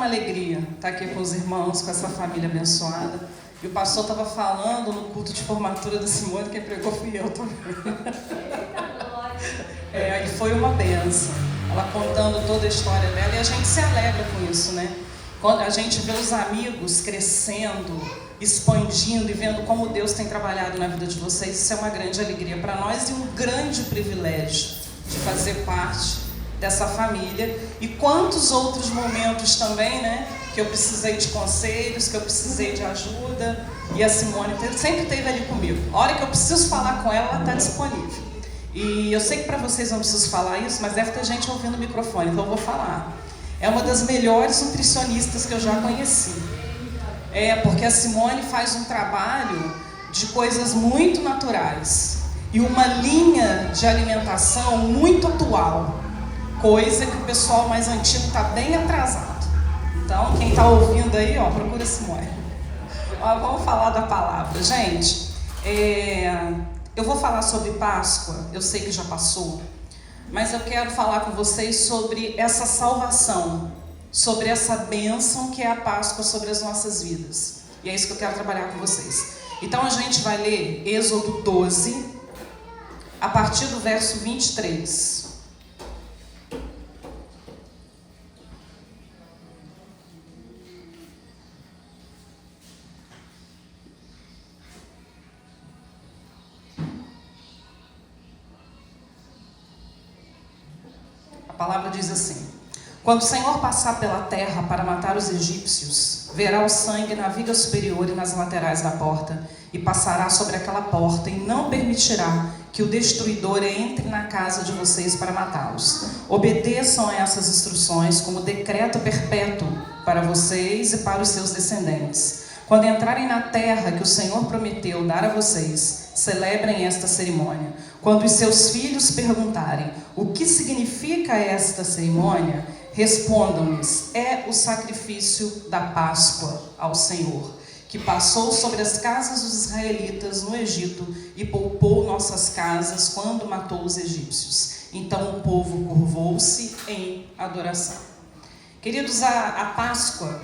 uma alegria estar aqui com os irmãos, com essa família abençoada. E o pastor estava falando no culto de formatura da Simone, quem pregou fui eu também. E foi uma benção. Ela contando toda a história dela, e a gente se alegra com isso, né? Quando a gente vê os amigos crescendo, expandindo e vendo como Deus tem trabalhado na vida de vocês, isso é uma grande alegria para nós e um grande privilégio de fazer parte dessa família. E quantos outros momentos também, né? Que eu precisei de conselhos, que eu precisei de ajuda, e a Simone sempre esteve ali comigo. A hora que eu preciso falar com ela, ela está disponível. E eu sei que para vocês não preciso falar isso, mas deve ter gente ouvindo o microfone, então eu vou falar. É uma das melhores nutricionistas que eu já conheci. Porque a Simone faz um trabalho de coisas muito naturais e uma linha de alimentação muito atual, coisa que o pessoal mais antigo está bem atrasado. Então, quem está ouvindo aí, procura a Simone. Vamos falar da palavra. Gente, eu vou falar sobre Páscoa, eu sei que já passou, mas eu quero falar com vocês sobre essa salvação, sobre essa bênção que é a Páscoa sobre as nossas vidas. E é isso que eu quero trabalhar com vocês. Então a gente vai ler Êxodo 12, a partir do verso 23. A palavra diz assim: quando o Senhor passar pela terra para matar os egípcios, verá o sangue na viga superior e nas laterais da porta, e passará sobre aquela porta, e não permitirá que o destruidor entre na casa de vocês para matá-los. Obedeçam a essas instruções como decreto perpétuo para vocês e para os seus descendentes. Quando entrarem na terra que o Senhor prometeu dar a vocês, celebrem esta cerimônia. Quando os seus filhos perguntarem o que significa esta cerimônia, respondam-lhes: é o sacrifício da Páscoa ao Senhor, que passou sobre as casas dos israelitas no Egito e poupou nossas casas quando matou os egípcios. Então o povo curvou-se em adoração. Queridos, a Páscoa,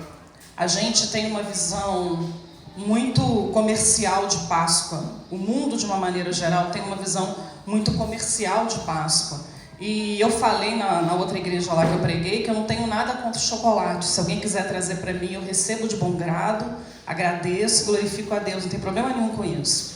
a gente tem uma visão muito comercial de Páscoa. O mundo, de uma maneira geral, tem uma visão muito comercial de Páscoa. E eu falei na outra igreja lá que eu preguei que eu não tenho nada contra o chocolate. Se alguém quiser trazer para mim, eu recebo de bom grado, agradeço, glorifico a Deus, não tem problema nenhum com isso.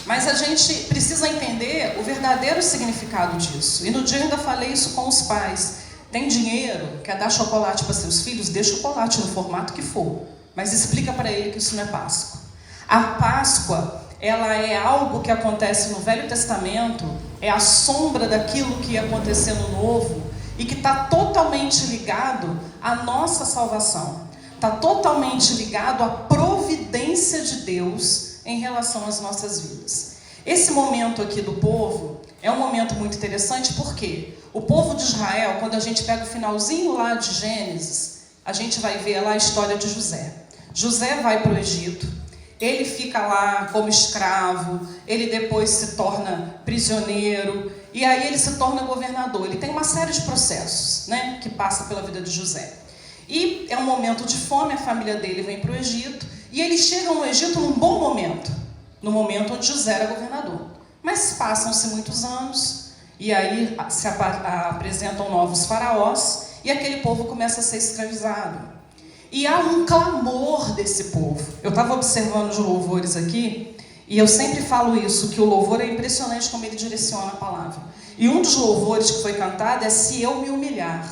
Mas a gente precisa entender o verdadeiro significado disso. E no dia eu ainda falei isso com os pais. Tem dinheiro, quer dar chocolate para seus filhos? Dê chocolate no formato que for. Mas explica para ele que isso não é Páscoa. A Páscoa, ela é algo que acontece no Velho Testamento, é a sombra daquilo que ia acontecer no Novo e que está totalmente ligado à nossa salvação. Está totalmente ligado à providência de Deus em relação às nossas vidas. Esse momento aqui do povo é um momento muito interessante porque o povo de Israel, quando a gente pega o finalzinho lá de Gênesis, a gente vai ver lá a história de José. José vai para o Egito, ele fica lá como escravo, ele depois se torna prisioneiro, e aí ele se torna governador. Ele tem uma série de processos, né, que passa pela vida de José. E é um momento de fome, a família dele vem para o Egito, e eles chegam no Egito num bom momento, no momento onde José era governador. Mas passam-se muitos anos, e aí se apresentam novos faraós, e aquele povo começa a ser escravizado. E há um clamor desse povo. Eu estava observando os louvores aqui, e eu sempre falo isso, que o louvor é impressionante como ele direciona a palavra. E um dos louvores que foi cantado é "Se eu me humilhar,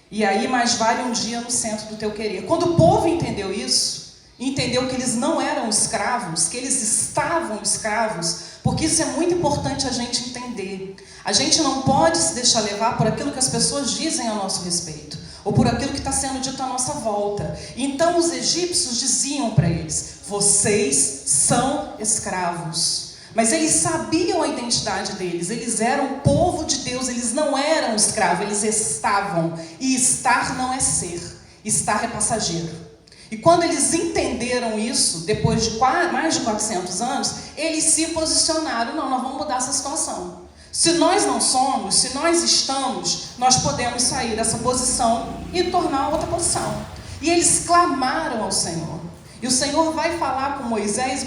e aí mais vale um dia no centro do teu querer". Quando o povo entendeu isso, entendeu que eles não eram escravos, que eles estavam escravos, porque isso é muito importante a gente entender. A gente não pode se deixar levar por aquilo que as pessoas dizem a nosso respeito, ou por aquilo que está sendo dito à nossa volta. Então os egípcios diziam para eles: vocês são escravos. Mas eles sabiam a identidade deles, eles eram o povo de Deus, eles não eram escravos, eles estavam. E estar não é ser, estar é passageiro. E quando eles entenderam isso, depois de mais de 400 anos, eles se posicionaram: não, nós vamos mudar essa situação. Se nós não somos, se nós estamos, nós podemos sair dessa posição e tornar outra posição. E eles clamaram ao Senhor. E o Senhor vai falar com Moisés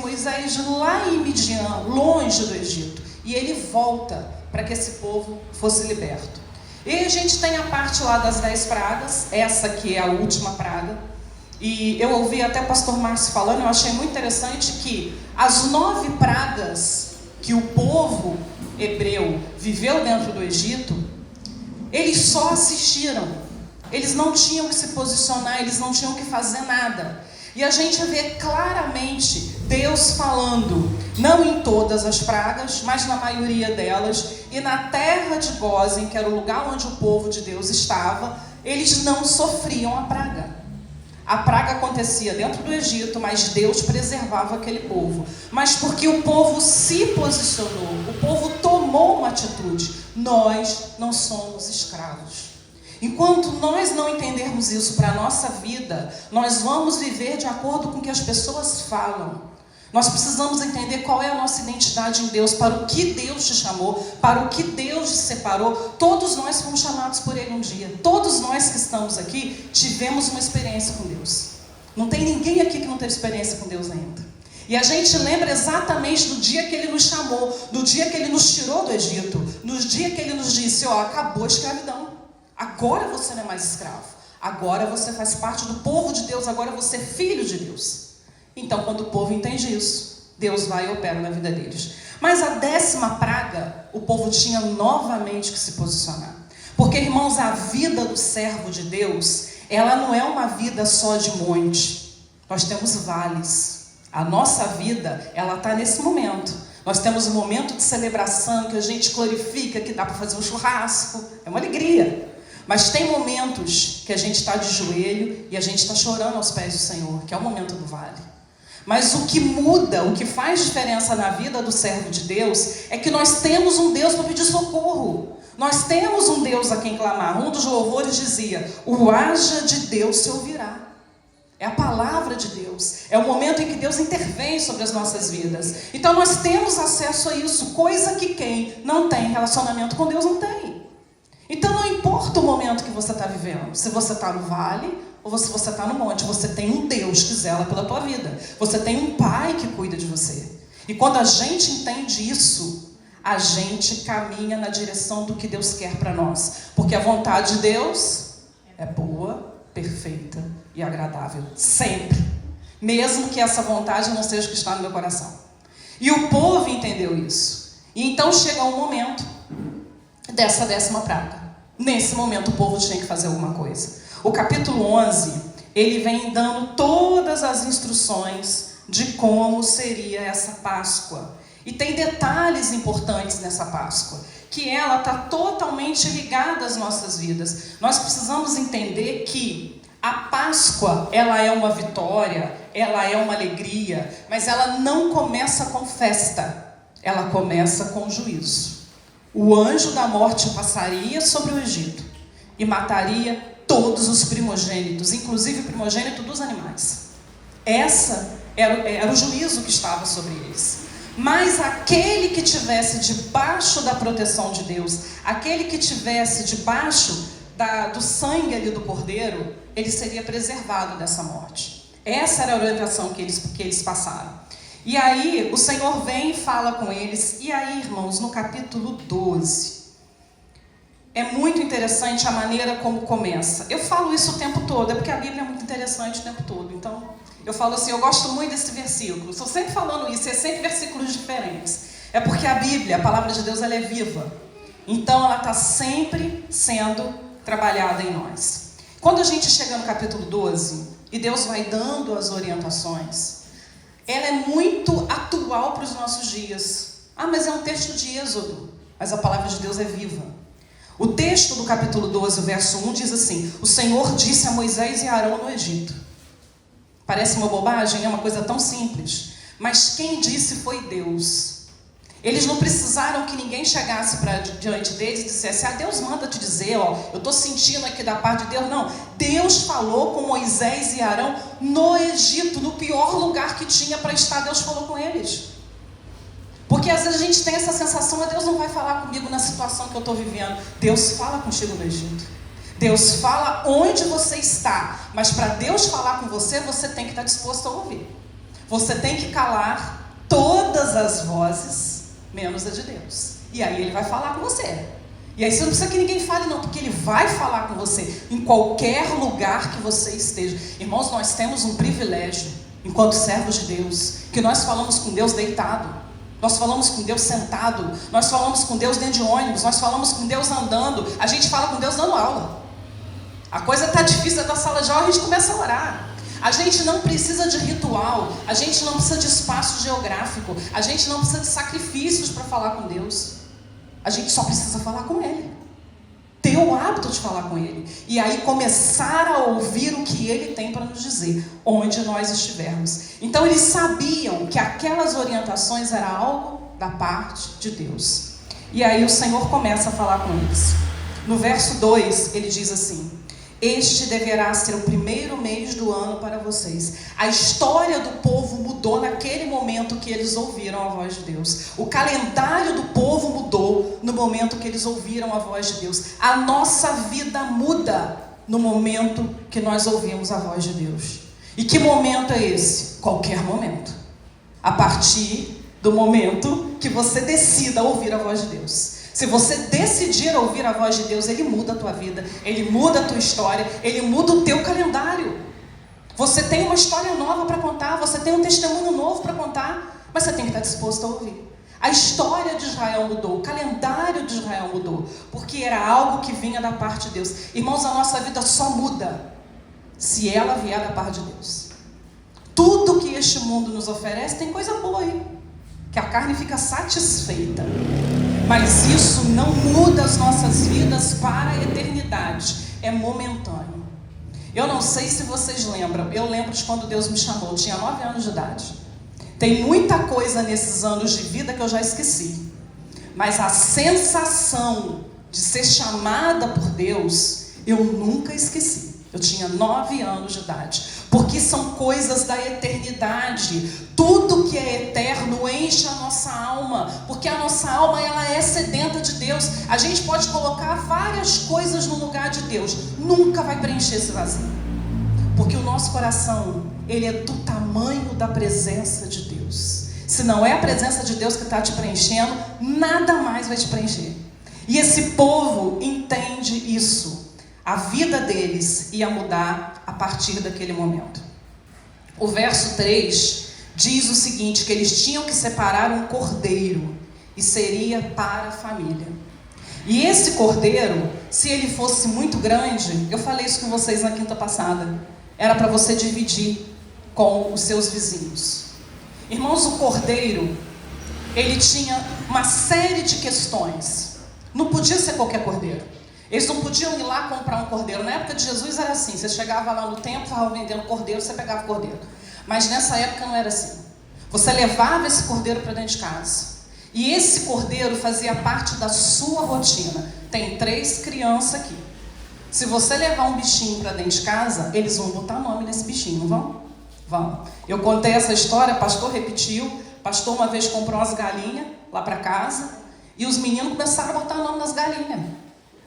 lá em Midian, longe do Egito. E ele volta para que esse povo fosse liberto. E a gente tem a parte lá das 10 pragas, essa que é a última praga. E eu ouvi até o pastor Márcio falando, eu achei muito interessante que as 9 pragas que o povo hebreu viveu dentro do Egito, eles só assistiram. Eles não tinham que se posicionar, eles não tinham que fazer nada. E a gente vê claramente Deus falando, não em todas as pragas, mas na maioria delas. E na terra de Gósen, que era o lugar onde o povo de Deus estava, eles não sofriam a praga. A praga acontecia dentro do Egito, mas Deus preservava aquele povo. Mas porque o povo se posicionou, o povo tomou uma atitude. Nós não somos escravos. Enquanto nós não entendermos isso para a nossa vida, nós vamos viver de acordo com o que as pessoas falam. Nós precisamos entender qual é a nossa identidade em Deus, para o que Deus te chamou, para o que Deus te separou. Todos nós fomos chamados por Ele um dia. Todos nós que estamos aqui tivemos uma experiência com Deus. Não tem ninguém aqui que não teve experiência com Deus ainda. E a gente lembra exatamente do dia que Ele nos chamou, do dia que Ele nos tirou do Egito, no dia que Ele nos disse, acabou a escravidão. Agora você não é mais escravo. Agora você faz parte do povo de Deus, agora você é filho de Deus. Então, quando o povo entende isso, Deus vai e opera na vida deles. Mas a 10ª praga, o povo tinha novamente que se posicionar. Porque, irmãos, a vida do servo de Deus, ela não é uma vida só de monte. Nós temos vales. A nossa vida, ela está nesse momento. Nós temos um momento de celebração, que a gente glorifica, que dá para fazer um churrasco. É uma alegria. Mas tem momentos que a gente está de joelho e a gente está chorando aos pés do Senhor, que é o momento do vale. Mas o que muda, o que faz diferença na vida do servo de Deus, é que nós temos um Deus para pedir socorro. Nós temos um Deus a quem clamar. Um dos louvores dizia, o haja de Deus se ouvirá. É a palavra de Deus. É o momento em que Deus intervém sobre as nossas vidas. Então nós temos acesso a isso, coisa que quem não tem relacionamento com Deus não tem. Então não importa o momento que você está vivendo, se você está no vale ou se você está no monte, você tem um Deus que zela pela tua vida. Você tem um Pai que cuida de você. E quando a gente entende isso, a gente caminha na direção do que Deus quer para nós. Porque a vontade de Deus é boa, perfeita e agradável. Sempre. Mesmo que essa vontade não seja o que está no meu coração. E o povo entendeu isso. E então chega um momento dessa 10ª praga. Nesse momento o povo tinha que fazer alguma coisa. O capítulo 11, ele vem dando todas as instruções de como seria essa Páscoa. E tem detalhes importantes nessa Páscoa, que ela está totalmente ligada às nossas vidas. Nós precisamos entender que a Páscoa, ela é uma vitória, ela é uma alegria, mas ela não começa com festa, ela começa com juízo. O anjo da morte passaria sobre o Egito e mataria todos os primogênitos, inclusive o primogênito dos animais. Essa era o juízo que estava sobre eles. Mas aquele que estivesse debaixo da proteção de Deus, aquele que estivesse debaixo do sangue ali do cordeiro, ele seria preservado dessa morte. Essa era a orientação que eles passaram. E aí o Senhor vem e fala com eles. E aí, irmãos, no capítulo 12, é muito interessante a maneira como começa. Eu falo isso o tempo todo, é porque a Bíblia é muito interessante o tempo todo. Então, eu falo assim, eu gosto muito desse versículo. Estou sempre falando isso, é sempre versículos diferentes. É porque a Bíblia, a palavra de Deus, ela é viva. Então, ela está sempre sendo trabalhada em nós. Quando a gente chega no capítulo 12, e Deus vai dando as orientações, ela é muito atual para os nossos dias. Mas é um texto de Êxodo, mas a palavra de Deus é viva. O texto do capítulo 12, o verso 1, diz assim, o Senhor disse a Moisés e a Arão no Egito. Parece uma bobagem, é uma coisa tão simples, mas quem disse foi Deus. Eles não precisaram que ninguém chegasse diante deles e dissesse, Deus manda te dizer, eu estou sentindo aqui da parte de Deus. Não, Deus falou com Moisés e Arão no Egito, no pior lugar que tinha para estar, Deus falou com eles. Porque às vezes a gente tem essa sensação, Deus não vai falar comigo na situação que eu estou vivendo. Deus fala contigo no Egito. Deus fala onde você está, mas para Deus falar com você, você tem que estar disposto a ouvir. Você tem que calar todas as vozes, menos a de Deus. E aí Ele vai falar com você. E aí você não precisa que ninguém fale não, porque Ele vai falar com você em qualquer lugar que você esteja. Irmãos, nós temos um privilégio, enquanto servos de Deus, que nós falamos com Deus deitado, nós falamos com Deus sentado, nós falamos com Deus dentro de ônibus, nós falamos com Deus andando, a gente fala com Deus dando aula. A coisa está difícil da sala de aula, a gente começa a orar. A gente não precisa de ritual, a gente não precisa de espaço geográfico, a gente não precisa de sacrifícios para falar com Deus. A gente só precisa falar com Ele. Ter o hábito de falar com Ele. E aí começar a ouvir o que Ele tem para nos dizer, onde nós estivermos. Então eles sabiam que aquelas orientações era algo da parte de Deus. E aí o Senhor começa a falar com eles. No verso 2, ele diz assim: este deverá ser o primeiro mês do ano para vocês. A história do povo mudou naquele momento que eles ouviram a voz de Deus. O calendário do povo mudou no momento que eles ouviram a voz de Deus. A nossa vida muda no momento que nós ouvimos a voz de Deus. E que momento é esse? Qualquer momento. A partir do momento que você decida ouvir a voz de Deus. Se você decidir ouvir a voz de Deus, Ele muda a tua vida, Ele muda a tua história, Ele muda o teu calendário. Você tem uma história nova para contar, você tem um testemunho novo para contar, mas você tem que estar disposto a ouvir. A história de Israel mudou, o calendário de Israel mudou, porque era algo que vinha da parte de Deus. Irmãos, a nossa vida só muda se ela vier da parte de Deus. Tudo que este mundo nos oferece tem coisa boa aí, que a carne fica satisfeita. Mas isso não muda as nossas vidas para a eternidade. É momentâneo. Eu não sei se vocês lembram. Eu lembro de quando Deus me chamou. Eu tinha 9 anos de idade. Tem muita coisa nesses anos de vida que eu já esqueci. Mas a sensação de ser chamada por Deus, eu nunca esqueci. Eu tinha 9 anos de idade. Porque são coisas da eternidade. Tudo que é eterno enche a nossa alma. Porque a nossa alma, ela é sedenta de Deus. A gente pode colocar várias coisas no lugar de Deus. Nunca vai preencher esse vazio. Porque o nosso coração, ele é do tamanho da presença de Deus. Se não é a presença de Deus que está te preenchendo, nada mais vai te preencher. E esse povo entende isso. A vida deles ia mudar a partir daquele momento. O verso 3 diz o seguinte, que eles tinham que separar um cordeiro e seria para a família. E esse cordeiro, se ele fosse muito grande, eu falei isso com vocês na quinta passada, era para você dividir com os seus vizinhos. Irmãos, o cordeiro, ele tinha uma série de questões. Não podia ser qualquer cordeiro. Eles não podiam ir lá comprar um cordeiro. Na época de Jesus era assim, você chegava lá no templo, estava vendendo cordeiro, você pegava o cordeiro. Mas nessa época não era assim. Você levava esse cordeiro para dentro de casa. E esse cordeiro fazia parte da sua rotina. Tem 3 crianças aqui. Se você levar um bichinho para dentro de casa, eles vão botar nome nesse bichinho, não vão? Vão. Eu contei essa história, pastor repetiu. Pastor uma vez comprou umas galinhas lá para casa. E os meninos começaram a botar nome nas galinhas.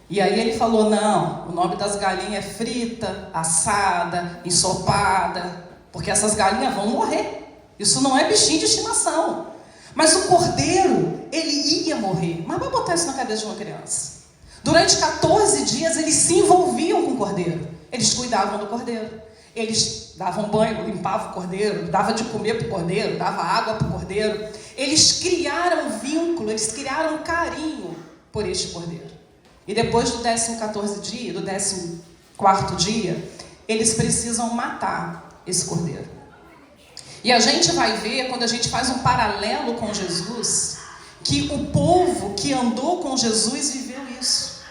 E aí ele falou, não, o nome das galinhas é frita, assada, ensopada, porque essas galinhas vão morrer. Isso não é bichinho de estimação. Mas o cordeiro, ele ia morrer. Mas vai botar isso na cabeça de uma criança. Durante 14 dias eles se envolviam com o cordeiro. Eles cuidavam do cordeiro. Eles davam banho, limpavam o cordeiro, davam de comer para o cordeiro, davam água para o cordeiro. Eles criaram vínculo, eles criaram carinho por este cordeiro. E depois do 14º dia, do 14º dia, eles precisam matar esse cordeiro. E a gente vai ver, quando a gente faz um paralelo com Jesus, que o povo que andou com Jesus viveu isso.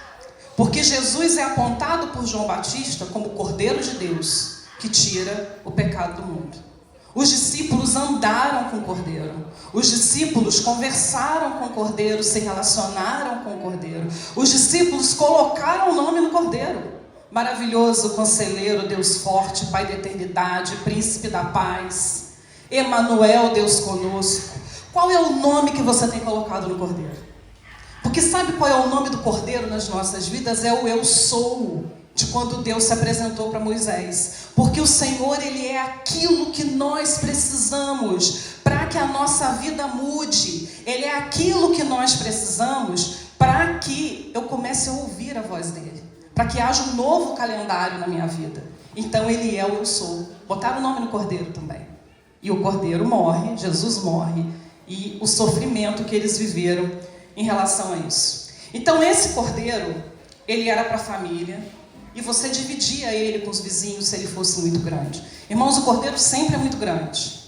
Porque Jesus é apontado por João Batista como o Cordeiro de Deus, que tira o pecado do mundo. Os discípulos andaram com o Cordeiro. Os discípulos conversaram com o Cordeiro, se relacionaram com o Cordeiro. Os discípulos colocaram o nome no Cordeiro. Maravilhoso Conselheiro, Deus forte, Pai da eternidade, Príncipe da paz, Emanuel, Deus conosco. Qual é o nome que você tem colocado no Cordeiro? Porque sabe qual é o nome do Cordeiro nas nossas vidas? É o Eu Sou. de quando Deus se apresentou para Moisés. Porque o Senhor, Ele é aquilo que nós precisamos para que a nossa vida mude. Ele é aquilo que nós precisamos para que eu comece a ouvir a voz dEle. Para que haja um novo calendário na minha vida. Então Ele é o eu sou. Botaram o nome no Cordeiro também. E o Cordeiro morre, Jesus morre. E o sofrimento que eles viveram em relação a isso. Então esse Cordeiro, ele era para a família. E você dividia ele com os vizinhos se ele fosse muito grande. Irmãos, o Cordeiro sempre é muito grande.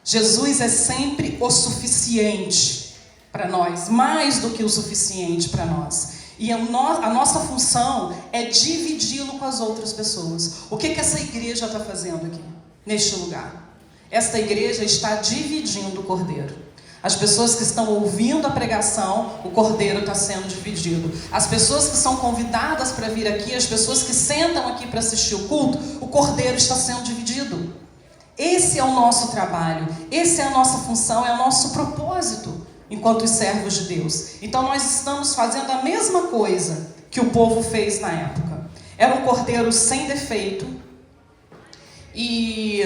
Jesus é sempre o suficiente para nós. Mais do que o suficiente para nós. E a nossa função é dividi-lo com as outras pessoas. O que essa igreja está fazendo aqui, neste lugar? Esta igreja está dividindo o Cordeiro. As pessoas que estão ouvindo a pregação, o Cordeiro está sendo dividido. As pessoas que são convidadas para vir aqui, as pessoas que sentam aqui para assistir o culto, o Cordeiro está sendo dividido. Esse é o nosso trabalho, essa é a nossa função, é o nosso propósito enquanto os servos de Deus. Então nós estamos fazendo a mesma coisa que o povo fez na época. Era um Cordeiro sem defeito e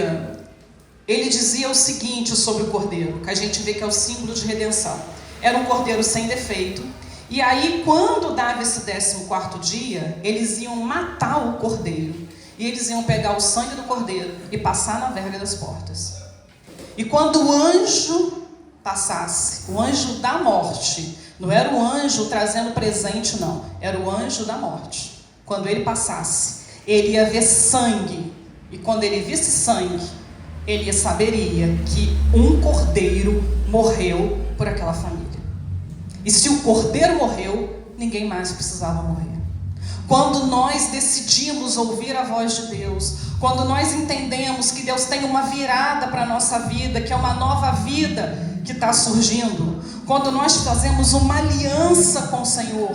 ele dizia o seguinte sobre o Cordeiro, que a gente vê que é o símbolo de redenção. Era um Cordeiro sem defeito. E aí, quando dava esse 14º dia, eles iam matar o Cordeiro. E eles iam pegar o sangue do Cordeiro e passar na verga das portas. E quando o anjo passasse, o anjo da morte, não era o anjo trazendo presente, não. Era o anjo da morte. Quando ele passasse, ele ia ver sangue. E quando ele visse sangue, ele saberia que um cordeiro morreu por aquela família. E se o cordeiro morreu, ninguém mais precisava morrer. Quando nós decidimos ouvir a voz de Deus, quando nós entendemos que Deus tem uma virada para a nossa vida, que é uma nova vida que está surgindo, quando nós fazemos uma aliança com o Senhor,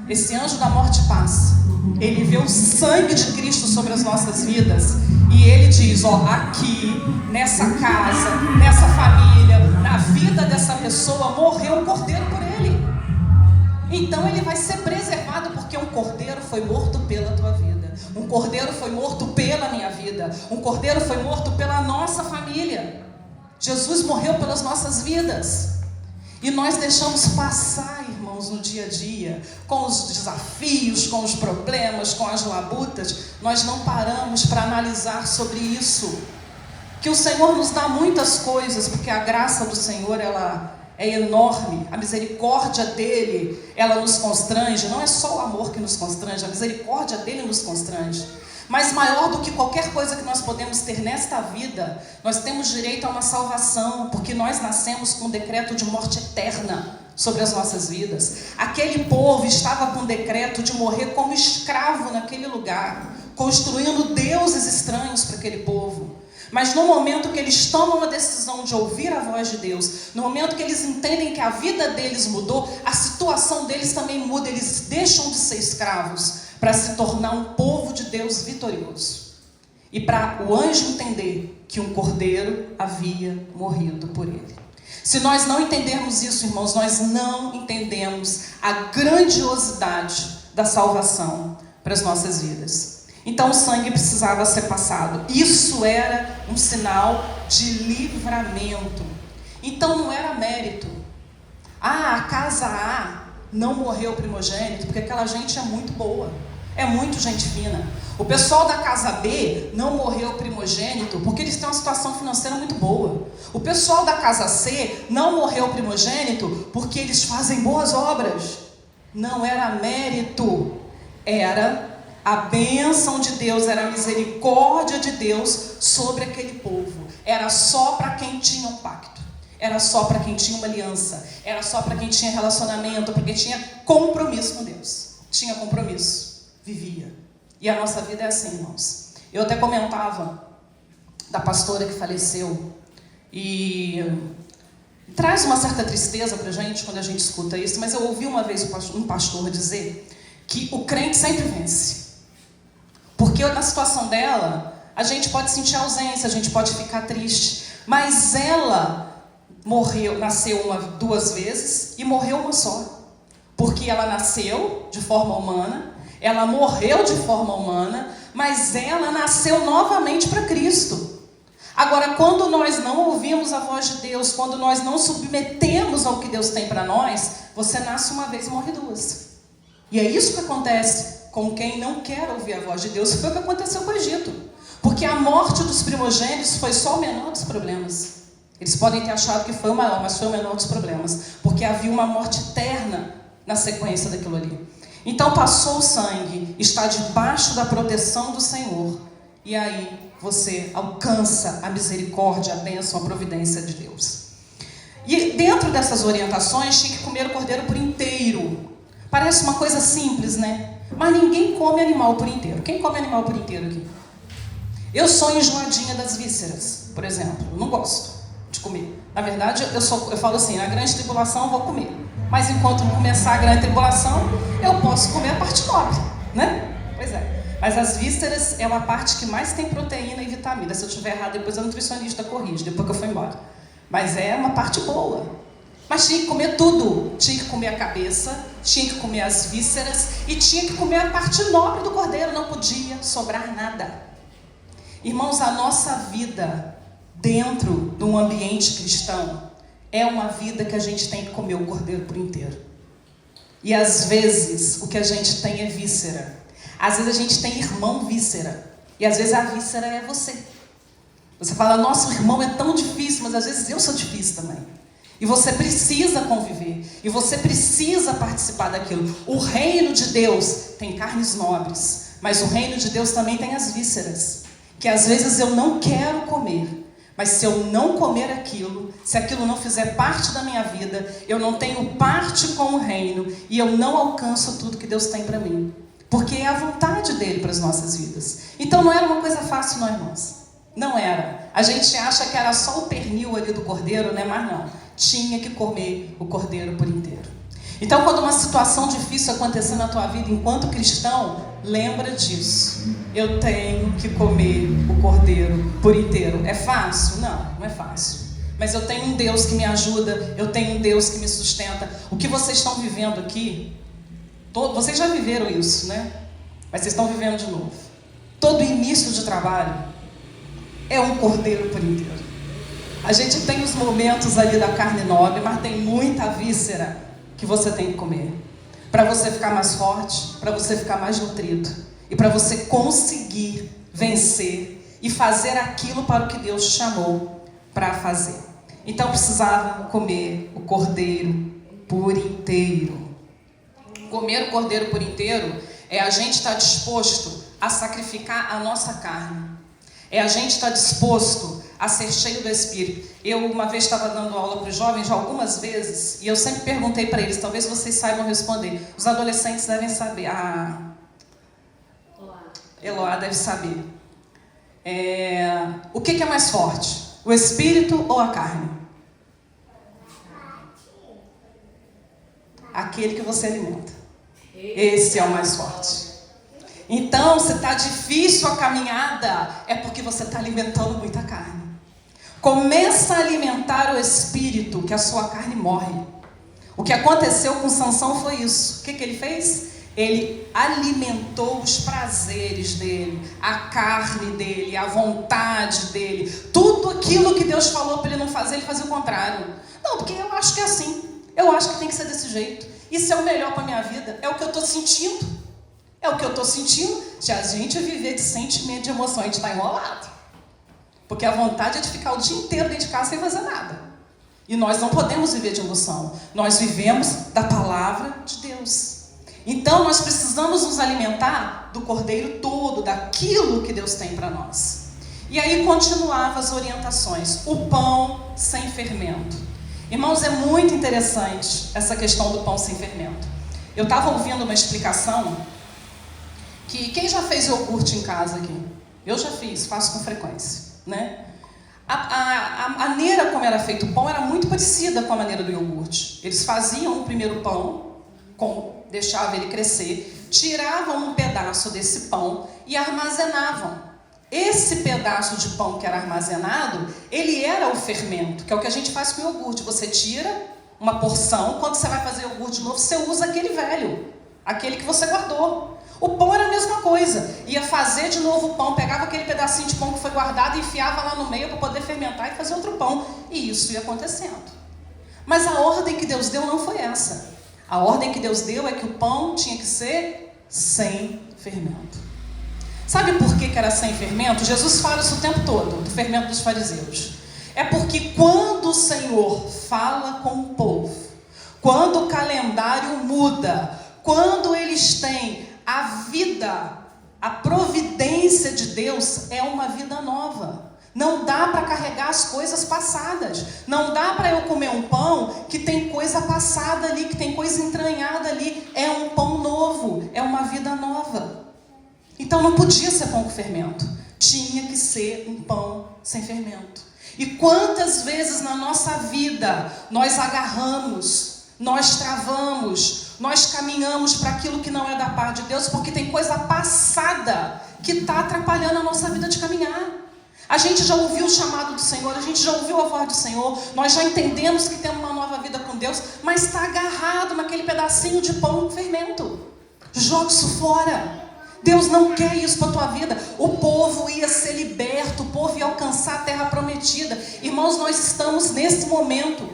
esse anjo da morte passa. Ele vê o sangue de Cristo sobre as nossas vidas e ele diz, aqui, nessa casa, nessa família, na vida dessa pessoa, morreu um cordeiro por ele. Então ele vai ser preservado porque um cordeiro foi morto pela tua vida. Um cordeiro foi morto pela minha vida. Um cordeiro foi morto pela nossa família. Jesus morreu pelas nossas vidas. E nós deixamos passar, irmãos, no dia a dia, com os desafios, com os problemas, com as labutas, nós não paramos para analisar sobre isso. Que o Senhor nos dá muitas coisas, porque a graça do Senhor, ela é enorme. A misericórdia dele, ela nos constrange. Não é só o amor que nos constrange, a misericórdia dele nos constrange. Mas maior do que qualquer coisa que nós podemos ter nesta vida, nós temos direito a uma salvação, porque nós nascemos com um decreto de morte eterna sobre as nossas vidas. Aquele povo estava com um decreto de morrer como escravo naquele lugar, construindo deuses estranhos para aquele povo. Mas no momento que eles tomam a decisão de ouvir a voz de Deus, no momento que eles entendem que a vida deles mudou, a situação deles também muda, eles deixam de ser escravos para se tornar um povo de Deus vitorioso. E para o anjo entender que um cordeiro havia morrido por ele. Se nós não entendermos isso, irmãos, nós não entendemos a grandiosidade da salvação para as nossas vidas. Então o sangue precisava ser passado. Isso era um sinal de livramento. Então não era mérito. A casa A não morreu o primogênito porque aquela gente é muito boa. É muito gente fina. O pessoal da casa B não morreu o primogênito porque eles têm uma situação financeira muito boa. O pessoal da casa C não morreu o primogênito porque eles fazem boas obras. Não era mérito, era a bênção de Deus, era a misericórdia de Deus sobre aquele povo. Era só para quem tinha um pacto. Era só para quem tinha uma aliança. Era só para quem tinha relacionamento, para quem tinha compromisso com Deus. Tinha compromisso. Vivia. E a nossa vida é assim, irmãos. Eu até comentava da pastora que faleceu e traz uma certa tristeza pra gente quando a gente escuta isso, mas eu ouvi uma vez um pastor dizer que o crente sempre vence. Porque na situação dela, a gente pode sentir ausência, a gente pode ficar triste, mas ela nasceu 2 vezes e morreu uma só. Porque ela nasceu de forma humana, Ela morreu de forma humana, mas ela nasceu novamente para Cristo. Agora, quando nós não ouvimos a voz de Deus, quando nós não submetemos ao que Deus tem para nós, você nasce uma vez e morre duas. E é isso que acontece com quem não quer ouvir a voz de Deus. Foi o que aconteceu com o Egito. Porque a morte dos primogênitos foi só o menor dos problemas. Eles podem ter achado que foi o maior, mas foi o menor dos problemas. Porque havia uma morte eterna na sequência daquilo ali. Então passou o sangue, está debaixo da proteção do Senhor. E aí você alcança a misericórdia, a bênção, a providência de Deus. E dentro dessas orientações, tinha que comer o cordeiro por inteiro. Parece uma coisa simples, né? Mas ninguém come animal por inteiro. Quem come animal por inteiro aqui? Eu sou enjoadinha das vísceras, por exemplo. Eu não gosto de comer. Na verdade, eu falo assim, na grande tribulação eu vou comer. Mas enquanto não começar a grande tribulação, eu posso comer a parte nobre, né? Pois é. Mas as vísceras é uma parte que mais tem proteína e vitamina. Se eu estiver errado, depois a nutricionista corrige, depois que eu for embora. Mas é uma parte boa. Mas tinha que comer tudo. Tinha que comer a cabeça, tinha que comer as vísceras e tinha que comer a parte nobre do cordeiro. Não podia sobrar nada. Irmãos, a nossa vida dentro de um ambiente cristão é uma vida que a gente tem que comer o cordeiro por inteiro. E às vezes o que a gente tem é víscera. Às vezes a gente tem irmão víscera. E às vezes a víscera é você. Você fala, nossa, o irmão é tão difícil, mas às vezes eu sou difícil também. E você precisa conviver. E você precisa participar daquilo. O reino de Deus tem carnes nobres. Mas o reino de Deus também tem as vísceras. Que às vezes eu não quero comer. Mas se eu não comer aquilo, se aquilo não fizer parte da minha vida, eu não tenho parte com o reino. E eu não alcanço tudo que Deus tem para mim. Porque é a vontade dele para as nossas vidas. Então não era uma coisa fácil, não, irmãos. Não era. A gente acha que era só o pernil ali do cordeiro, né? Mas não. Tinha que comer o cordeiro por inteiro. Então, quando uma situação difícil acontecer na tua vida enquanto cristão, lembra disso. Eu tenho que comer o cordeiro por inteiro. É fácil? Não, não é fácil. Mas eu tenho um Deus que me ajuda, eu tenho um Deus que me sustenta. O que vocês estão vivendo aqui, vocês já viveram isso, né? Mas vocês estão vivendo de novo. Todo início de trabalho é um cordeiro por inteiro. A gente tem os momentos ali da carne nobre, mas tem muita víscera que você tem que comer. Para você ficar mais forte, para você ficar mais nutrido. E para você conseguir vencer e fazer aquilo para o que Deus te chamou para fazer. Então precisava comer o cordeiro por inteiro. Comer o cordeiro por inteiro é a gente estar disposto a sacrificar a nossa carne. É a gente estar disposto a ser cheio do Espírito. Eu uma vez estava dando aula para os jovens, já algumas vezes, e eu sempre perguntei para eles, talvez vocês saibam responder. Os adolescentes devem saber. Eloá deve saber. O que é mais forte? O Espírito ou a carne? Aquele que você alimenta. Esse é o mais forte. Então, se está difícil a caminhada, é porque você está alimentando muita carne. Começa a alimentar o Espírito, que a sua carne morre. O que aconteceu com Sansão foi isso. O que ele fez? Ele alimentou os prazeres dele, a carne dele, a vontade dele. Tudo aquilo que Deus falou para ele não fazer, ele fazia o contrário. Não, porque eu acho que é assim. Eu acho que tem que ser desse jeito. Isso é o melhor para a minha vida. É o que eu estou sentindo. É o que eu estou sentindo. Se a gente viver de sentimento, de emoção, a gente está enrolado. Porque a vontade é de ficar o dia inteiro dentro de casa sem fazer nada. E nós não podemos viver de emoção. Nós vivemos da palavra de Deus. Então nós precisamos nos alimentar do cordeiro todo, daquilo que Deus tem para nós. E aí continuava as orientações. O pão sem fermento. Irmãos, é muito interessante essa questão do pão sem fermento. Eu estava ouvindo uma explicação que quem já fez iogurte em casa aqui? Eu já fiz, faço com frequência, né? A maneira como era feito o pão era muito parecida com a maneira do iogurte. Eles faziam o primeiro pão, deixavam ele crescer, tiravam um pedaço desse pão e armazenavam. Esse pedaço de pão que era armazenado, ele era o fermento, que é o que a gente faz com o iogurte. Você tira uma porção, quando você vai fazer iogurte de novo, você usa aquele velho, aquele que você guardou. O pão era a mesma coisa. Ia fazer de novo o pão, pegava aquele pedacinho de pão que foi guardado e enfiava lá no meio para poder fermentar e fazer outro pão. E isso ia acontecendo. Mas a ordem que Deus deu não foi essa. A ordem que Deus deu é que o pão tinha que ser sem fermento. Sabe por que era sem fermento? Jesus fala isso o tempo todo, do fermento dos fariseus. É porque quando o Senhor fala com o povo, quando o calendário muda, quando eles têm a vida, a providência de Deus, é uma vida nova. Não dá para carregar as coisas passadas. Não dá para eu comer um pão que tem coisa passada ali, que tem coisa entranhada ali. É um pão novo, é uma vida nova. Então não podia ser pão com fermento. Tinha que ser um pão sem fermento. E quantas vezes na nossa vida nós agarramos, nós travamos, nós caminhamos para aquilo que não é da parte de Deus, porque tem coisa passada que está atrapalhando a nossa vida de caminhar. A gente já ouviu o chamado do Senhor, a gente já ouviu a voz do Senhor, nós já entendemos que temos uma nova vida com Deus, mas está agarrado naquele pedacinho de pão com fermento. Joga isso fora. Deus não quer isso para a tua vida. O povo ia ser liberto, o povo ia alcançar a terra prometida. Irmãos, nós estamos nesse momento.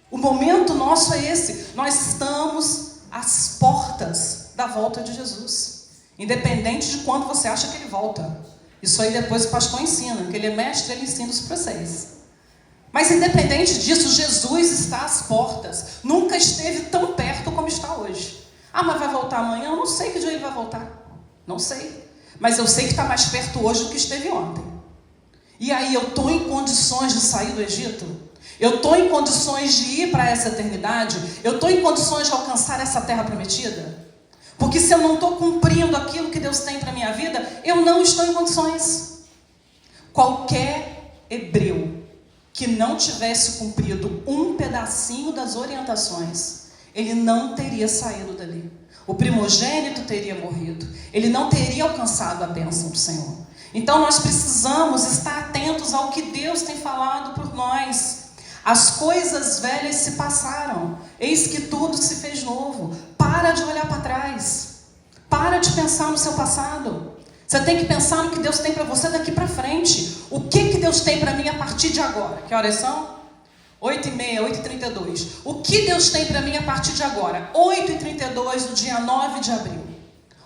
O momento nosso é esse. Nós estamos às portas da volta de Jesus. Independente de quando você acha que ele volta. Isso aí depois o pastor ensina, que ele é mestre, ele ensina isso para vocês. Mas independente disso, Jesus está às portas. Nunca esteve tão perto como está hoje. Ah, mas vai voltar amanhã? Eu não sei que dia ele vai voltar. Não sei. Mas eu sei que está mais perto hoje do que esteve ontem. E aí, eu estou em condições de sair do Egito? Eu estou em condições de ir para essa eternidade? Eu estou em condições de alcançar essa terra prometida? Porque se eu não estou cumprindo aquilo que Deus tem para a minha vida, eu não estou em condições. Qualquer hebreu que não tivesse cumprido um pedacinho das orientações, ele não teria saído dali. O primogênito teria morrido. Ele não teria alcançado a bênção do Senhor. Então nós precisamos estar atentos ao que Deus tem falado por nós. As coisas velhas se passaram. Eis que tudo se fez novo. Para de olhar para trás. Para de pensar no seu passado. Você tem que pensar no que Deus tem para você daqui para frente. O que Deus tem para mim a partir de agora? Que horas são? 8h30, 8h32. O que Deus tem para mim a partir de agora? 8h32 do dia 9 de abril.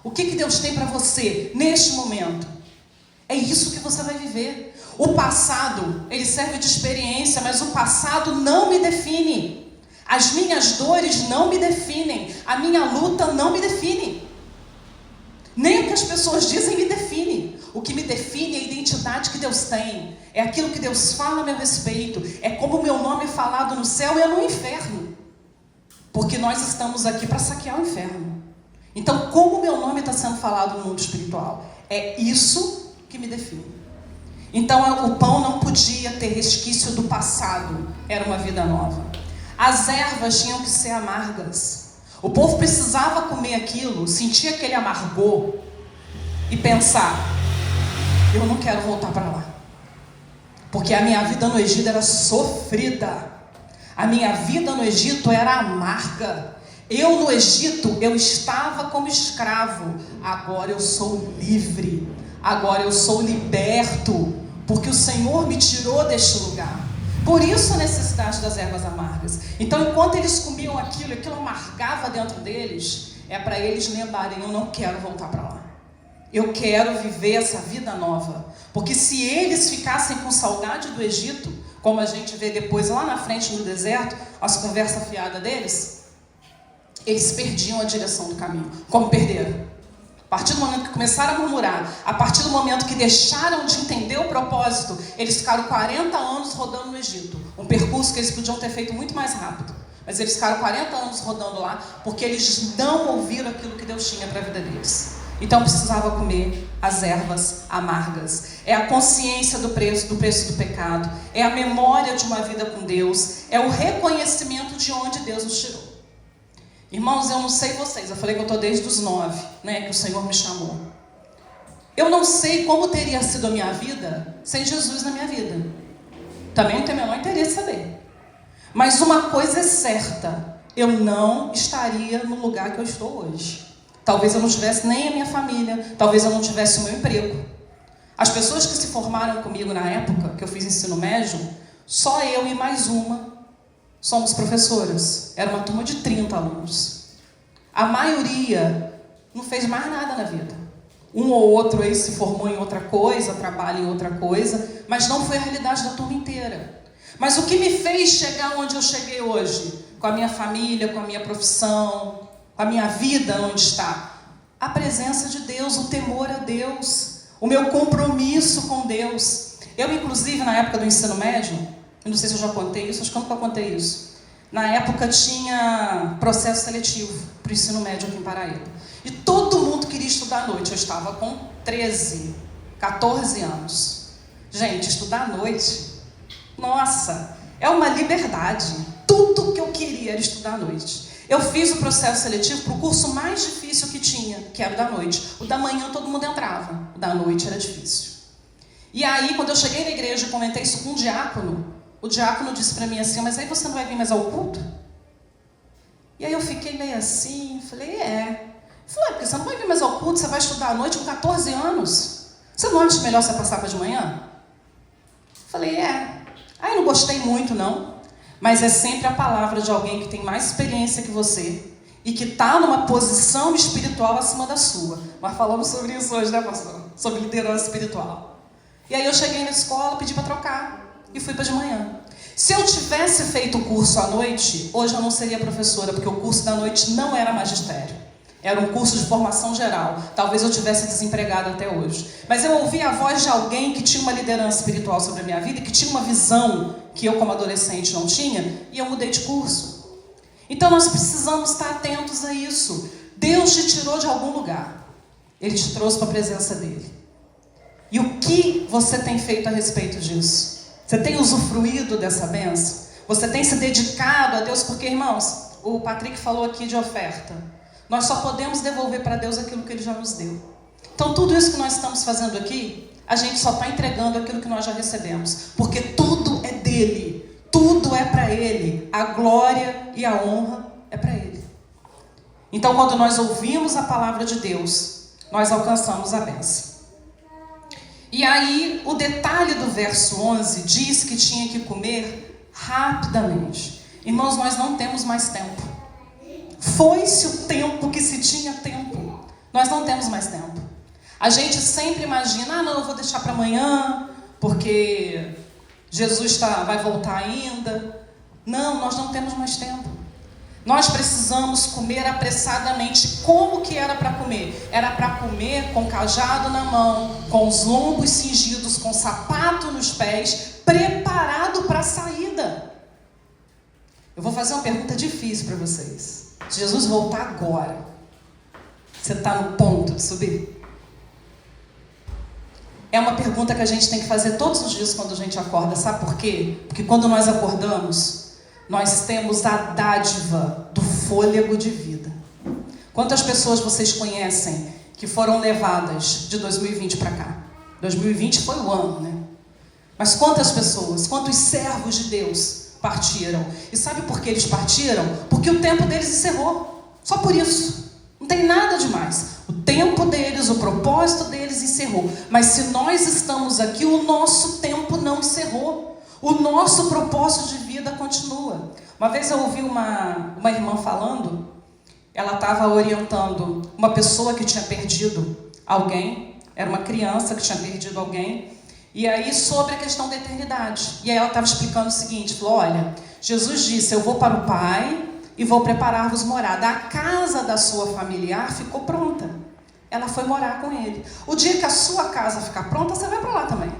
O que Deus tem para você neste momento? É isso que você vai viver. O passado, ele serve de experiência, mas o passado não me define. As minhas dores não me definem. A minha luta não me define. Nem o que as pessoas dizem me define. O que me define é a identidade que Deus tem. É aquilo que Deus fala a meu respeito. É como o meu nome é falado no céu e no inferno. Porque nós estamos aqui para saquear o inferno. Então, como o meu nome está sendo falado no mundo espiritual? É isso que me define. Então, o pão não podia ter resquício do passado. Era uma vida nova. As ervas tinham que ser amargas. O povo precisava comer aquilo, sentir aquele amargor e pensar: eu não quero voltar para lá. Porque a minha vida no Egito era sofrida. A minha vida no Egito era amarga. Eu no Egito, eu estava como escravo. Agora eu sou livre. Agora eu sou liberto. Porque o Senhor me tirou deste lugar. Por isso a necessidade das ervas amargas. Então, enquanto eles comiam aquilo, aquilo amargava dentro deles, é para eles lembrarem: eu não quero voltar para lá. Eu quero viver essa vida nova. Porque se eles ficassem com saudade do Egito, como a gente vê depois lá na frente no deserto, as conversas fiadas deles, eles perdiam a direção do caminho. Como perderam? A partir do momento que começaram a murmurar, a partir do momento que deixaram de entender o propósito, eles ficaram 40 anos rodando no Egito. Um percurso que eles podiam ter feito muito mais rápido. Mas eles ficaram 40 anos rodando lá, porque eles não ouviram aquilo que Deus tinha para a vida deles. Então precisava comer as ervas amargas. É a consciência do preço do pecado. É a memória de uma vida com Deus. É o reconhecimento de onde Deus nos tirou. Irmãos, eu não sei vocês, eu falei que eu estou desde os 9, que o Senhor me chamou. Eu não sei como teria sido a minha vida sem Jesus na minha vida. Também não tenho o menor interesse em saber. Mas uma coisa é certa: eu não estaria no lugar que eu estou hoje. Talvez eu não tivesse nem a minha família, talvez eu não tivesse o meu emprego. As pessoas que se formaram comigo na época que eu fiz ensino médio, só eu e mais uma somos professoras. Era uma turma de 30 alunos. A maioria não fez mais nada na vida. Um ou outro aí se formou em outra coisa, trabalha em outra coisa, mas não foi a realidade da turma inteira. Mas o que me fez chegar onde eu cheguei hoje, com a minha família, com a minha profissão, com a minha vida onde está? A presença de Deus, o temor a Deus, o meu compromisso com Deus. Eu, inclusive, na época do ensino médio, eu não sei se eu já contei isso, acho que eu nunca contei isso. Na época tinha processo seletivo para o ensino médio aqui em Paraíba. E todo mundo queria estudar à noite. Eu estava com 13, 14 anos. Gente, estudar à noite, nossa, é uma liberdade. Tudo que eu queria era estudar à noite. Eu fiz o processo seletivo para o curso mais difícil que tinha, que era o da noite. O da manhã todo mundo entrava, o da noite era difícil. E aí, quando eu cheguei na igreja e comentei isso com um diácono, o diácono disse para mim assim: mas aí você não vai vir mais ao culto? E aí eu fiquei meio assim, falei, Ele falou, porque você não vai vir mais ao culto, você vai estudar à noite com 14 anos. Você não acha melhor você passar para de manhã? Falei, Aí eu não gostei muito, não. Mas é sempre a palavra de alguém que tem mais experiência que você e que está numa posição espiritual acima da sua. Nós falamos sobre isso hoje, né, pastor? Sobre liderança espiritual. E aí eu cheguei na escola, pedi para trocar e fui para de manhã. Se eu tivesse feito o curso à noite, hoje eu não seria professora, porque o curso da noite não era magistério. Era um curso de formação geral. Talvez eu tivesse desempregada até hoje. Mas eu ouvi a voz de alguém que tinha uma liderança espiritual sobre a minha vida, que tinha uma visão que eu como adolescente não tinha, e eu mudei de curso. Então nós precisamos estar atentos a isso. Deus te tirou de algum lugar. Ele te trouxe para a presença dele. E o que você tem feito a respeito disso? Você tem usufruído dessa bênção? Você tem se dedicado a Deus? Porque, irmãos, o Patrick falou aqui de oferta. Nós só podemos devolver para Deus aquilo que Ele já nos deu. Então, tudo isso que nós estamos fazendo aqui, a gente só está entregando aquilo que nós já recebemos. Porque tudo é dele. Tudo é para Ele. A glória e a honra é para Ele. Então, quando nós ouvimos a palavra de Deus, nós alcançamos a bênção. E aí, o detalhe do verso 11 diz que tinha que comer rapidamente. Irmãos, nós não temos mais tempo. Foi-se o tempo que se tinha tempo. Nós não temos mais tempo. A gente sempre imagina, não, eu vou deixar para amanhã, porque Jesus vai voltar ainda. Não, nós não temos mais tempo. Nós precisamos comer apressadamente. Como que era para comer? Era para comer com cajado na mão, com os lombos cingidos, com sapato nos pés, preparado para a saída. Eu vou fazer uma pergunta difícil para vocês. Se Jesus voltar agora, você está no ponto de subir? É uma pergunta que a gente tem que fazer todos os dias quando a gente acorda. Sabe por quê? Porque quando nós acordamos, nós temos a dádiva do fôlego de vida. Quantas pessoas vocês conhecem que foram levadas de 2020 para cá? 2020 foi o ano, né? Mas quantas pessoas, quantos servos de Deus partiram? E sabe por que eles partiram? Porque o tempo deles encerrou. Só por isso. Não tem nada demais. O tempo deles, o propósito deles encerrou. Mas se nós estamos aqui, o nosso tempo não encerrou. O nosso propósito de vida continua. Uma vez eu ouvi uma irmã falando, ela estava orientando uma pessoa que tinha perdido alguém, era uma criança que tinha perdido alguém, e aí sobre a questão da eternidade. E aí ela estava explicando o seguinte, falou, olha, Jesus disse, eu vou para o Pai e vou preparar-vos morada. A casa da sua familiar ficou pronta. Ela foi morar com ele. O dia que a sua casa ficar pronta, você vai para lá também.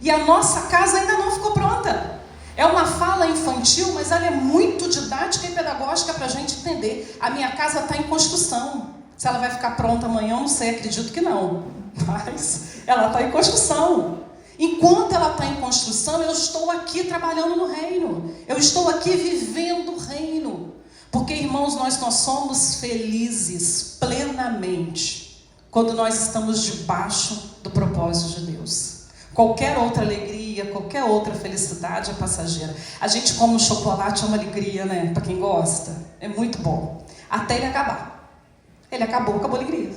E a nossa casa ainda não ficou pronta. É uma fala infantil, mas ela é muito didática e pedagógica para a gente entender. A minha casa está em construção. Se ela vai ficar pronta amanhã, eu não sei, acredito que não. Mas ela está em construção. Enquanto ela está em construção, eu estou aqui trabalhando no reino. Eu estou aqui vivendo o reino. Porque, irmãos, nós somos felizes plenamente quando nós estamos debaixo do propósito de Deus. Qualquer outra alegria, qualquer outra felicidade é passageira. A gente come um chocolate, é uma alegria, né? Para quem gosta, é muito bom. Até ele acabar. Ele acabou a alegria.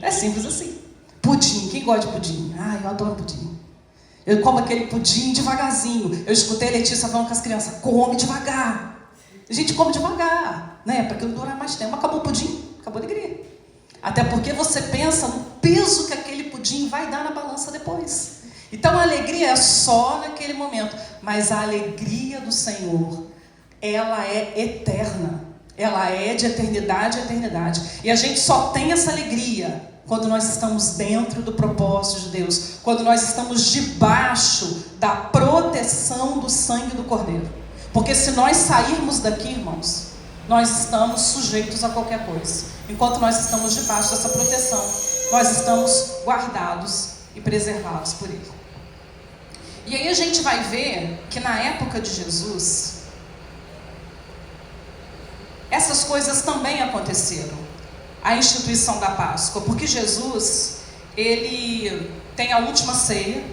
É simples assim. Pudim, quem gosta de pudim? Eu adoro pudim. Eu como aquele pudim devagarzinho. Eu escutei a Letícia falando com as crianças, come devagar. A gente come devagar, né? Para que não durar mais tempo. Acabou o pudim, acabou a alegria. Até porque você pensa no peso que aquele pudim vai dar na balança depois. Então a alegria é só naquele momento. Mas a alegria do Senhor, ela é eterna. Ela é de eternidade a eternidade. E a gente só tem essa alegria quando nós estamos dentro do propósito de Deus. Quando nós estamos debaixo da proteção do sangue do Cordeiro. Porque se nós sairmos daqui, irmãos, nós estamos sujeitos a qualquer coisa. Enquanto nós estamos debaixo dessa proteção, nós estamos guardados e preservados por Ele. E aí a gente vai ver que na época de Jesus, essas coisas também aconteceram. A instituição da Páscoa, porque Jesus, ele tem a última ceia,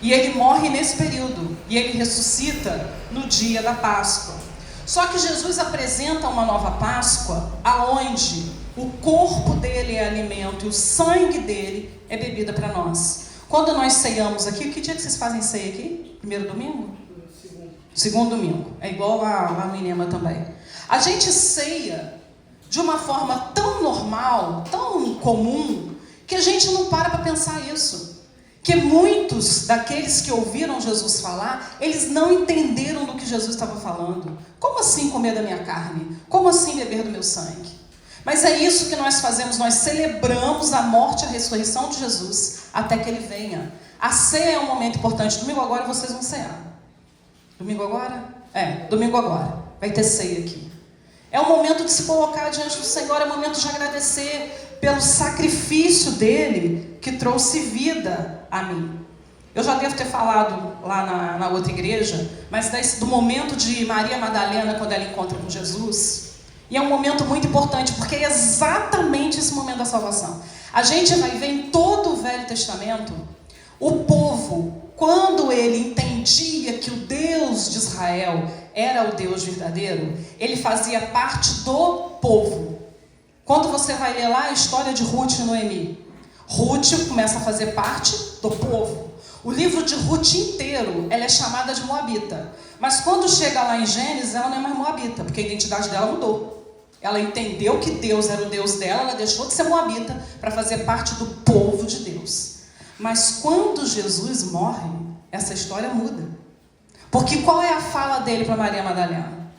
e ele morre nesse período, e ele ressuscita no dia da Páscoa. Só que Jesus apresenta uma nova Páscoa, aonde o corpo dele é alimento e o sangue dele é bebida para nós. Quando nós ceiamos aqui, que dia que vocês fazem ceia aqui? Primeiro domingo? Segundo domingo. É igual lá no Inema também. A gente ceia de uma forma tão normal, tão comum, que a gente não para pensar isso. Que muitos daqueles que ouviram Jesus falar, eles não entenderam do que Jesus estava falando. Como assim comer da minha carne? Como assim beber do meu sangue? Mas é isso que nós fazemos, nós celebramos a morte e a ressurreição de Jesus até que Ele venha. A ceia é um momento importante. Domingo agora vocês vão cear. Domingo agora? Domingo agora. Vai ter ceia aqui. É o momento de se colocar diante do Senhor, é o momento de agradecer pelo sacrifício dele que trouxe vida a mim. Eu já devo ter falado lá na outra igreja, mas do momento de Maria Madalena, quando ela encontra com Jesus, e é um momento muito importante, porque é exatamente esse momento da salvação. A gente vai ver em todo o Velho Testamento, o povo, quando ele entendia que o Deus de Israel era o Deus verdadeiro, ele fazia parte do povo. Quando você vai ler lá a história de Ruth e Noemi, Ruth começa a fazer parte do povo. O livro de Ruth inteiro, ela é chamada de Moabita. Mas quando chega lá em Gênesis, ela não é mais Moabita, porque a identidade dela mudou. Ela entendeu que Deus era o Deus dela, ela deixou de ser Moabita para fazer parte do povo de Deus. Mas quando Jesus morre, essa história muda. Porque qual é a fala dele para Maria Madalena?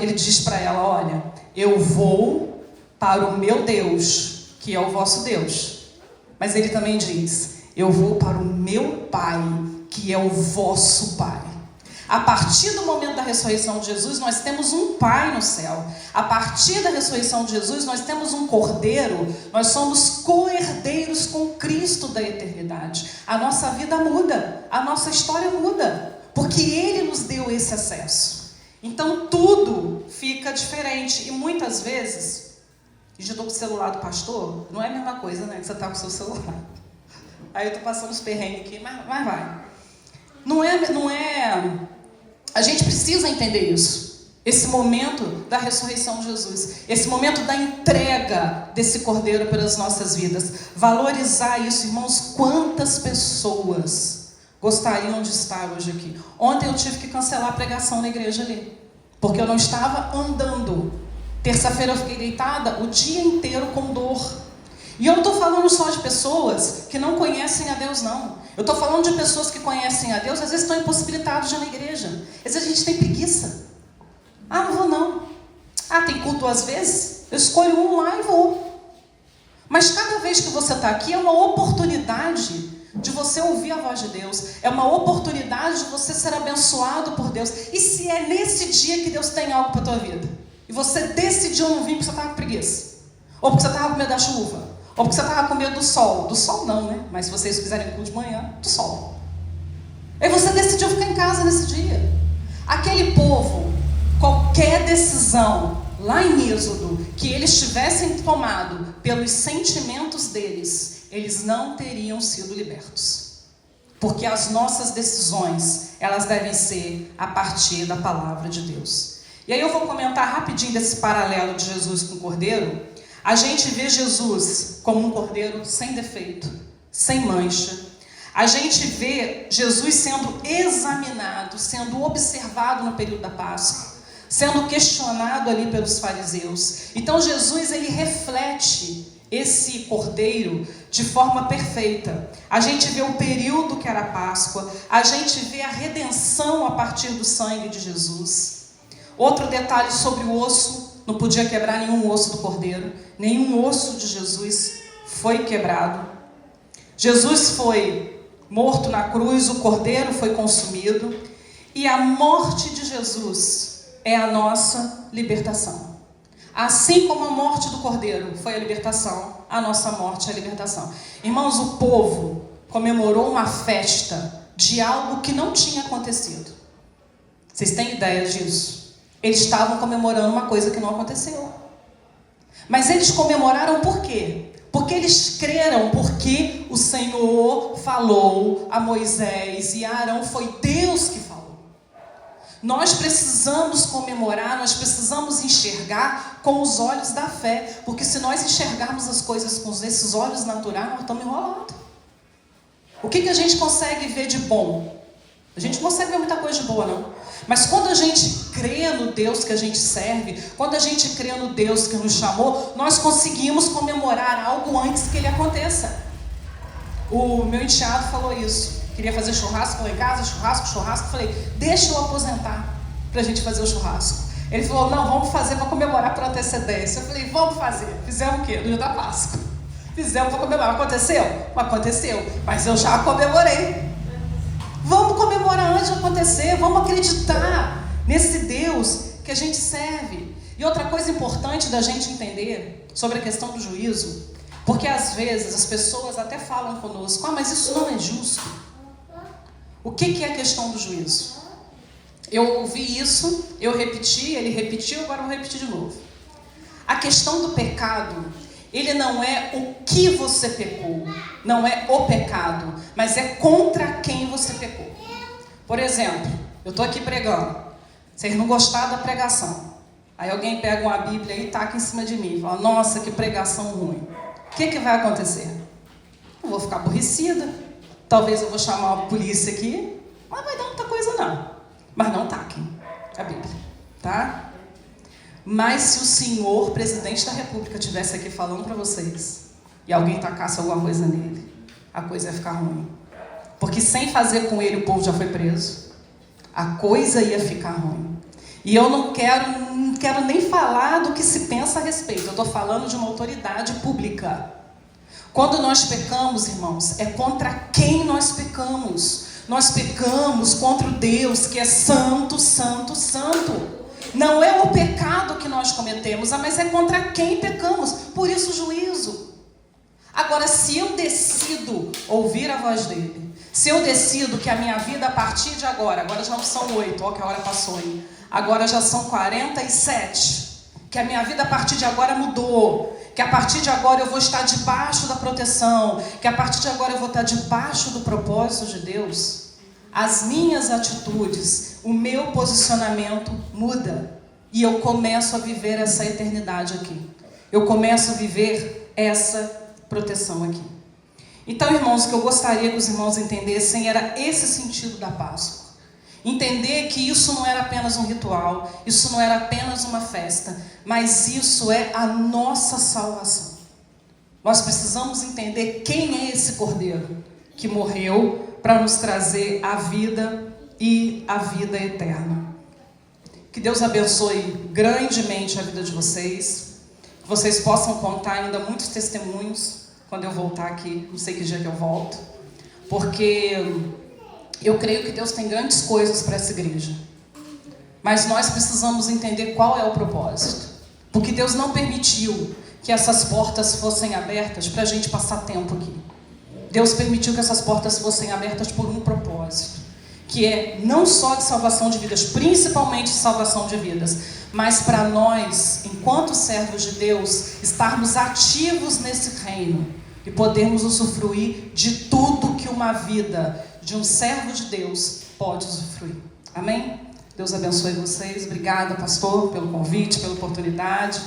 Ele diz para ela, olha, eu vou para o meu Deus, que é o vosso Deus. Mas ele também diz, eu vou para o meu Pai, que é o vosso Pai. A partir do momento da ressurreição de Jesus, nós temos um Pai no céu. A partir da ressurreição de Jesus, nós temos um Cordeiro. Nós somos co-herdeiros com Cristo da eternidade. A nossa vida muda, a nossa história muda, porque Ele nos deu esse acesso. Então tudo fica diferente. E muitas vezes, eu já estou com o celular do pastor, não é a mesma coisa, né? Que você está com o seu celular. Aí eu estou passando os perrengues aqui, mas vai. Não é... A gente precisa entender isso. Esse momento da ressurreição de Jesus. Esse momento da entrega desse Cordeiro pelas nossas vidas. Valorizar isso, irmãos. Quantas pessoas gostariam de estar hoje aqui? Ontem eu tive que cancelar a pregação na igreja ali. Porque eu não estava andando. Terça-feira eu fiquei deitada o dia inteiro com dor. E eu não estou falando só de pessoas que não conhecem a Deus, não. Eu estou falando de pessoas que conhecem a Deus, às vezes estão impossibilitados de ir na igreja. Às vezes a gente tem preguiça. Não vou não. Tem culto às vezes? Eu escolho um lá e vou. Mas cada vez que você está aqui é uma oportunidade de você ouvir a voz de Deus. É uma oportunidade de você ser abençoado por Deus. E se é nesse dia que Deus tem algo para a tua vida? E você decidiu não vir porque você estava com preguiça? Ou porque você estava com medo da chuva? Ou porque você estava com medo do sol? Do sol não, né? Mas se vocês fizerem culto de manhã, do sol. Aí você decidiu ficar em casa nesse dia. Aquele povo, qualquer decisão, lá em Êxodo, que eles tivessem tomado pelos sentimentos deles, eles não teriam sido libertos. Porque as nossas decisões, elas devem ser a partir da palavra de Deus. E aí eu vou comentar rapidinho desse paralelo de Jesus com o Cordeiro. A gente vê Jesus como um cordeiro sem defeito, sem mancha. A gente vê Jesus sendo examinado, sendo observado no período da Páscoa, sendo questionado ali pelos fariseus. Então Jesus, ele reflete esse cordeiro de forma perfeita. A gente vê o período que era a Páscoa, a gente vê a redenção a partir do sangue de Jesus. Outro detalhe sobre o osso: não podia quebrar nenhum osso do cordeiro, nenhum osso de Jesus foi quebrado. Jesus foi morto na cruz, o cordeiro foi consumido, e a morte de Jesus é a nossa libertação. Assim como a morte do cordeiro foi a libertação, a nossa morte é a libertação. Irmãos, o povo comemorou uma festa de algo que não tinha acontecido. Vocês têm ideia disso? Eles estavam comemorando uma coisa que não aconteceu. Mas eles comemoraram por quê? Porque eles creram, porque o Senhor falou a Moisés e a Arão, foi Deus que falou. Nós precisamos comemorar, nós precisamos enxergar com os olhos da fé, porque se nós enxergarmos as coisas com esses olhos naturais, nós estamos enrolados. O que a gente consegue ver de bom? A gente não consegue ver muita coisa de boa, não. Mas quando a gente crê no Deus que a gente serve, quando a gente crê no Deus que nos chamou, nós conseguimos comemorar algo antes que ele aconteça. O meu enteado falou isso. Queria fazer churrasco lá em casa, churrasco. Falei, deixa eu aposentar para a gente fazer o churrasco. Ele falou, não, vamos fazer para comemorar por antecedência. Eu falei, vamos fazer. Fizemos o quê? No dia da Páscoa. Fizemos para comemorar. Aconteceu? Aconteceu. Mas eu já comemorei. Vamos comemorar antes de acontecer. Vamos acreditar nesse Deus que a gente serve. E outra coisa importante da gente entender sobre a questão do juízo, porque às vezes as pessoas até falam conosco, mas isso não é justo. O que é a questão do juízo? Eu ouvi isso, eu repeti, ele repetiu, agora eu vou repetir de novo. A questão do pecado, ele não é o que você pecou, não é o pecado, mas é contra quem você pecou. Por exemplo, eu estou aqui pregando, vocês não gostaram da pregação, aí alguém pega uma Bíblia e taca em cima de mim, fala, nossa, que pregação ruim. O que vai acontecer? Eu vou ficar aborrecida, talvez eu vou chamar a polícia aqui, mas vai dar muita coisa não. Mas não taquem a Bíblia, tá? Mas se o senhor presidente da República estivesse aqui falando para vocês e alguém tacasse alguma coisa nele, a coisa ia ficar ruim. Porque sem fazer com ele o povo já foi preso, a coisa ia ficar ruim. E eu não quero nem falar do que se pensa a respeito, eu estou falando de uma autoridade pública. Quando nós pecamos, irmãos, é contra quem nós pecamos. Nós pecamos contra o Deus que é santo, santo, santo. Não é o pecado que nós cometemos, mas é contra quem pecamos. Por isso o juízo. Agora, se eu decido ouvir a voz dele, se eu decido que a minha vida a partir de agora já não são 8, ó que a hora passou aí, agora já são 47, que a minha vida a partir de agora mudou, que a partir de agora eu vou estar debaixo da proteção, que a partir de agora eu vou estar debaixo do propósito de Deus, as minhas atitudes, o meu posicionamento muda, e eu começo a viver essa eternidade aqui, eu começo a viver essa proteção aqui. Então, irmãos, o que eu gostaria que os irmãos entendessem era esse sentido da Páscoa. Entender que isso não era apenas um ritual, isso não era apenas uma festa, mas isso é a nossa salvação. Nós precisamos entender quem é esse Cordeiro que morreu para nos trazer a vida e a vida eterna. Que Deus abençoe grandemente a vida de vocês, que vocês possam contar ainda muitos testemunhos quando eu voltar aqui, não sei que dia que eu volto, porque eu creio que Deus tem grandes coisas para essa igreja. Mas nós precisamos entender qual é o propósito. Porque Deus não permitiu que essas portas fossem abertas para a gente passar tempo aqui. Deus permitiu que essas portas fossem abertas por um propósito. Que é não só de salvação de vidas, principalmente de salvação de vidas, mas para nós, enquanto servos de Deus, estarmos ativos nesse reino e podermos usufruir de tudo que uma vida de um servo de Deus pode usufruir. Amém? Deus abençoe vocês. Obrigada, pastor, pelo convite, pela oportunidade.